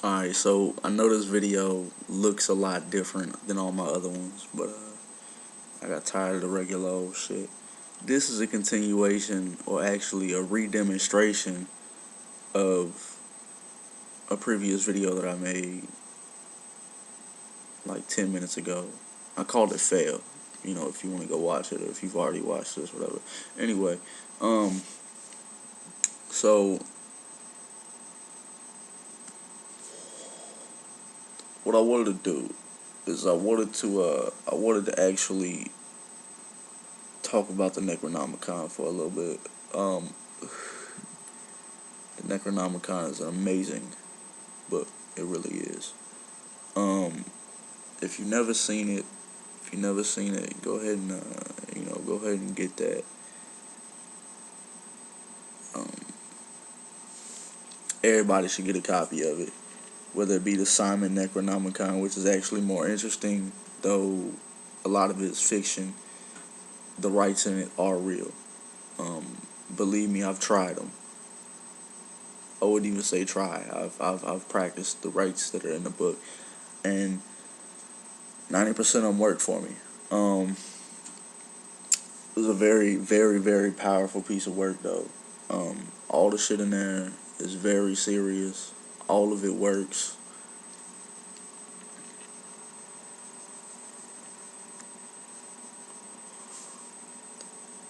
Alright, so I know this video looks a lot different than all my other ones, but I got tired of the regular old shit. This is a continuation, or actually a re-demonstration of a previous video that I made like 10 minutes ago. I called it fail, if you want to go watch it, or if you've already watched this, whatever. Anyway, so what I wanted to do is I wanted to actually talk about the Necronomicon for a little bit. The Necronomicon is an amazing book. It really is. If you've never seen it, go ahead and go ahead and get that. Everybody should get a copy of it, whether it be the Simon Necronomicon, which is actually more interesting, though a lot of it is fiction. The rights in it are real. Believe me, I've tried them. I wouldn't even say try. I've practiced the rights that are in the book, and 90% of them worked for me. It was a very, very, very powerful piece of work, though. All the shit in there is very serious. All of it works.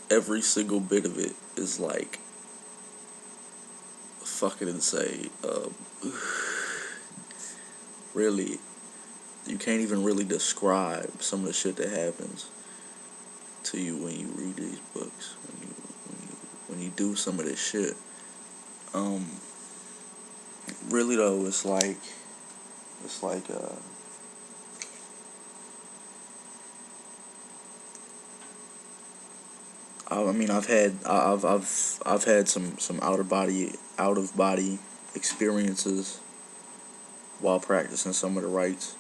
Every single bit of it is like fucking insane. Really, you can't even really describe some of the shit that happens to you when you read these books. When you do some of this shit. Really though, it's like I mean, I've had some out of body experiences while practicing some of the rites.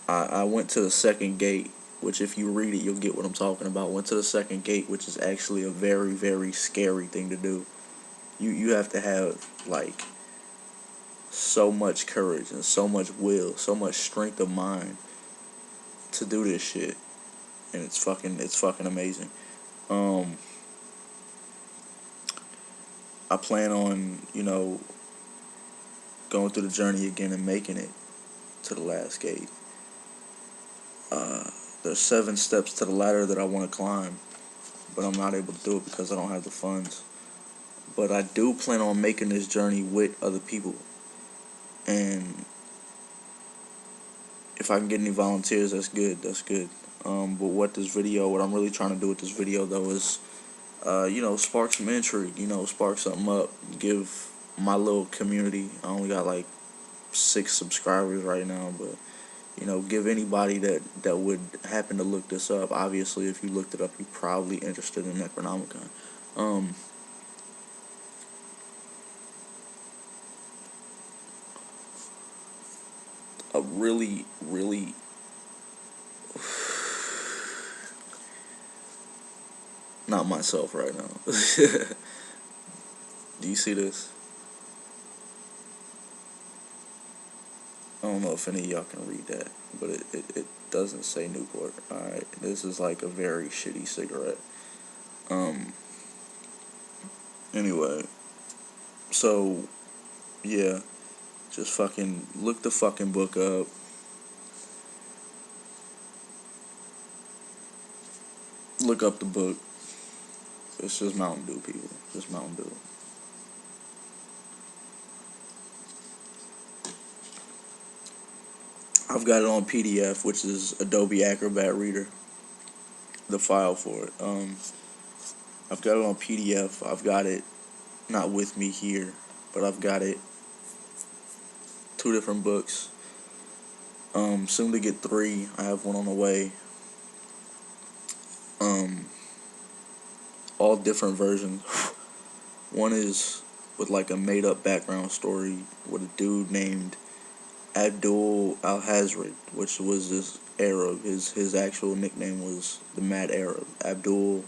I went to the second gate, which if you read it, you'll get what I'm talking about. Went to the second gate, which is actually a very, very scary thing to do. You have to have like so much courage and so much will, so much strength of mind to do this shit, and it's fucking amazing. I plan on going through the journey again and making it to the last gate. There's 7 steps to the ladder that I want to climb, but I'm not able to do it because I don't have the funds. But I do plan on making this journey with other people, and if I can get any volunteers, that's good. But what I'm really trying to do with this video though is, spark some intrigue. Spark something up. Give my little community. I only got like 6 subscribers right now, but give anybody that would happen to look this up. Obviously, if you looked it up, you're probably interested in Necronomicon. A really, really not myself right now. Do you see this? I don't know if any of y'all can read that, but it doesn't say Newport. Alright, this is like a very shitty cigarette. Anyway, so, yeah, just fucking look the fucking book up. Look up the book. It's just Mountain Dew, people. Just Mountain Dew. I've got it on PDF, which is Adobe Acrobat Reader. The file for it. I've got it on PDF. I've got it not with me here, but I've got it 2 different books. Soon to get 3. I have one on the way. All different versions. One is with like a made up background story with a dude named Abdul Al-Hazred, which was this Arab. His actual nickname was the Mad Arab. Abdul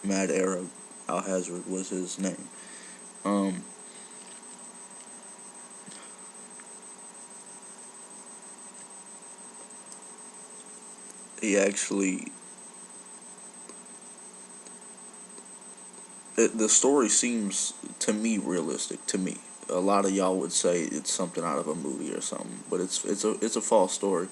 Mad Arab Al-Hazred was his name. he actually, the story seems to me realistic to me. A lot of y'all would say it's something out of a movie or something, but it's a false story.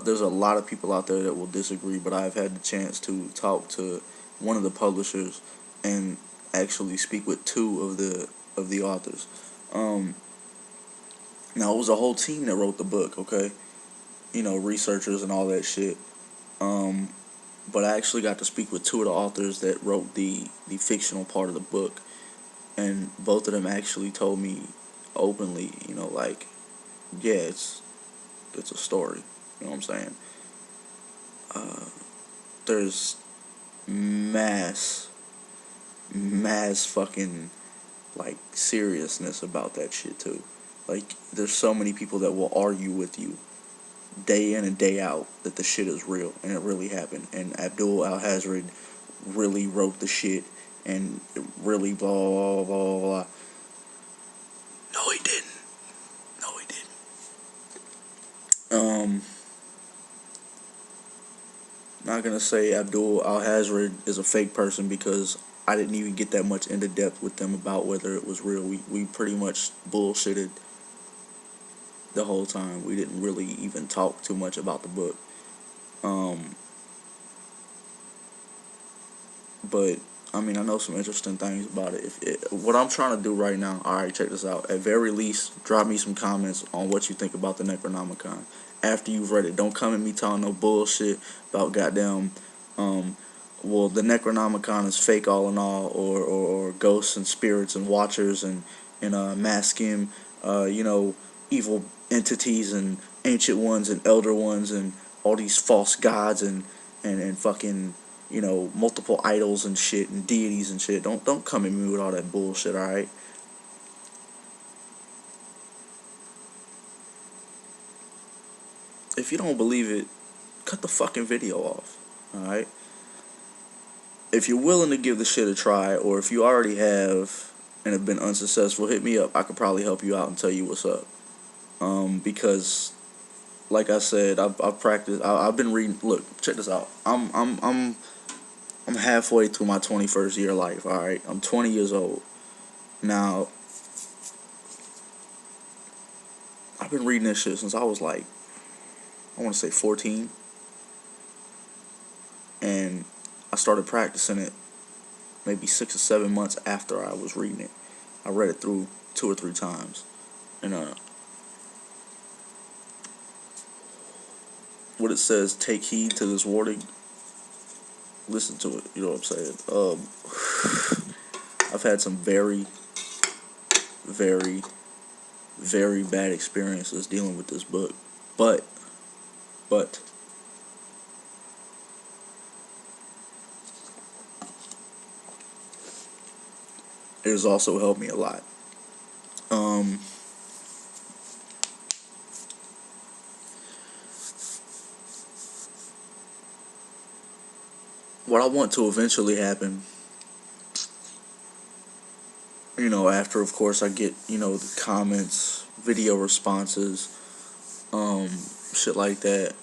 There's a lot of people out there that will disagree, but I've had the chance to talk to one of the publishers and actually speak with two of the authors. Um, Now it was a whole team that wrote the book, okay? Researchers and all that shit. Um, but I actually got to speak with two of the authors that wrote the fictional part of the book, and both of them actually told me openly, like, yeah, it's a story. You know what I'm saying? Uh, there's mass, mass fucking like seriousness about that shit too. Like, there's so many people that will argue with you day in and day out that the shit is real and it really happened. And Abdul Al Hazred really wrote the shit and it really blah blah blah blah. No, he didn't. No, he didn't. Not gonna say Abdul Al Hazred is a fake person because I didn't even get that much into depth with them about whether it was real. We pretty much bullshitted the whole time. We didn't really even talk too much about the book. Um, but I mean, I know some interesting things about it. What I'm trying to do right now, all right, check this out. At very least, drop me some comments on what you think about the Necronomicon after you've read it. Don't come at me talking no bullshit about goddamn, um, well, the Necronomicon is fake all in all, or ghosts and spirits and watchers and masking, evil entities and ancient ones and elder ones and all these false gods and fucking multiple idols and shit and deities and shit. Don't come at me with all that bullshit, alright? If you don't believe it, cut the fucking video off. Alright? If you're willing to give the shit a try, or if you already have and have been unsuccessful, hit me up. I could probably help you out and tell you what's up. Because like I said, I've practiced. I've been reading. Look, check this out. I'm halfway through my 21st year of life. All right, I'm 20 years old now. I've been reading this shit since I was like, I want to say 14, and I started practicing it maybe 6 or 7 months after I was reading it. I read it through 2 or 3 times, and what it says, take heed to this warning. Listen to it. You know what I'm saying? I've had some very, very, very bad experiences dealing with this book, but it has also helped me a lot. Um, what I want to eventually happen, after of course I get, the comments, video responses, um, shit like that.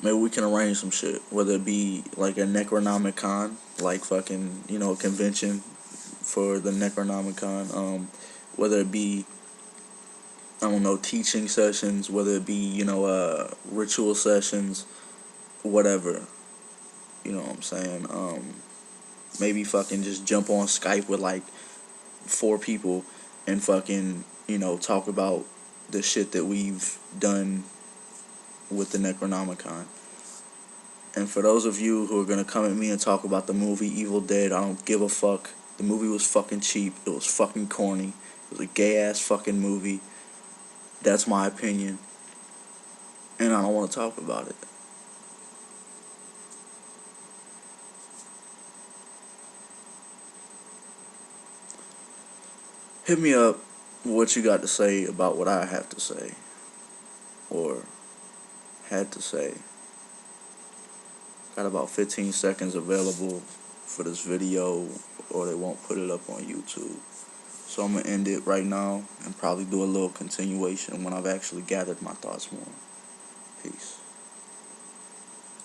Maybe we can arrange some shit, whether it be like a Necronomicon, like fucking, a convention for the Necronomicon, whether it be, I don't know, teaching sessions, whether it be, ritual sessions, whatever, you know what I'm saying, maybe fucking just jump on Skype with like 4 people and fucking, talk about the shit that we've done with the Necronomicon. And for those of you who are gonna come at me and talk about the movie Evil Dead, I don't give a fuck. The movie was fucking cheap. It was fucking corny. It was a gay ass fucking movie. That's my opinion. And I don't want to talk about it. Hit me up what you got to say about what I have to say. Or had to say. Got about 15 seconds available for this video, or they won't put it up on YouTube. So I'm going to end it right now and probably do a little continuation when I've actually gathered my thoughts more. Peace.